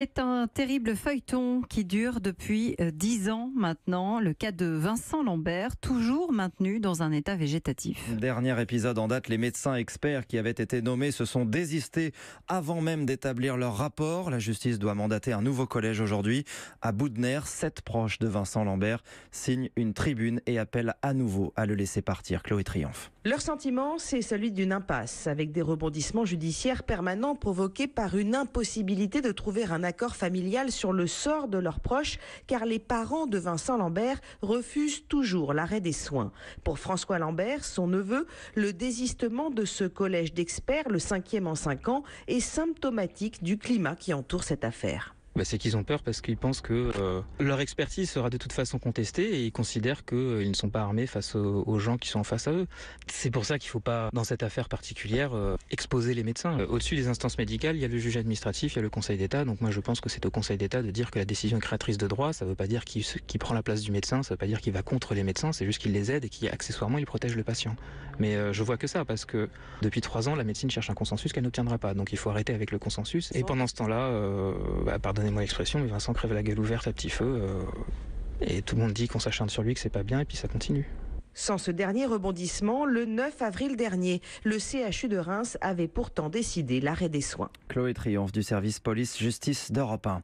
C'est un terrible feuilleton qui dure depuis 10 ans maintenant. Le cas de Vincent Lambert, toujours maintenu dans un état végétatif. Dernier épisode en date, les médecins experts qui avaient été nommés se sont désistés avant même d'établir leur rapport. La justice doit mandater un nouveau collège aujourd'hui. À Boudner, 7 proches de Vincent Lambert signent une tribune et appellent à nouveau à le laisser partir. Chloé Triomphe. Leur sentiment, c'est celui d'une impasse, avec des rebondissements judiciaires permanents provoqués par une impossibilité de trouver un accord familial sur le sort de leurs proches, car les parents de Vincent Lambert refusent toujours l'arrêt des soins. Pour François Lambert, son neveu, le désistement de ce collège d'experts, le 5e en 5 ans, est symptomatique du climat qui entoure cette affaire. C'est qu'ils ont peur parce qu'ils pensent que leur expertise sera de toute façon contestée et ils considèrent qu'ils ne sont pas armés face aux gens qui sont face à eux. C'est pour ça qu'il ne faut pas, dans cette affaire particulière, exposer les médecins. Au-dessus des instances médicales, il y a le juge administratif, il y a le Conseil d'État. Donc moi je pense que c'est au Conseil d'État de dire que la décision est créatrice de droit. Ça ne veut pas dire qu'il prend la place du médecin, ça ne veut pas dire qu'il va contre les médecins, c'est juste qu'il les aide et qu'accessoirement il protège le patient. Mais je vois que ça parce que depuis 3 ans, la médecine cherche un consensus qu'elle n'obtiendra pas. Donc il faut arrêter avec le consensus. Et pendant ce temps-là, pardonnez-moi l'expression, mais Vincent crève la gueule ouverte à petit feu et tout le monde dit qu'on s'acharne sur lui, que c'est pas bien et puis ça continue. Sans ce dernier rebondissement, le 9 avril dernier, le CHU de Reims avait pourtant décidé l'arrêt des soins. Chloé Triomphe du service police-justice d'Europe 1.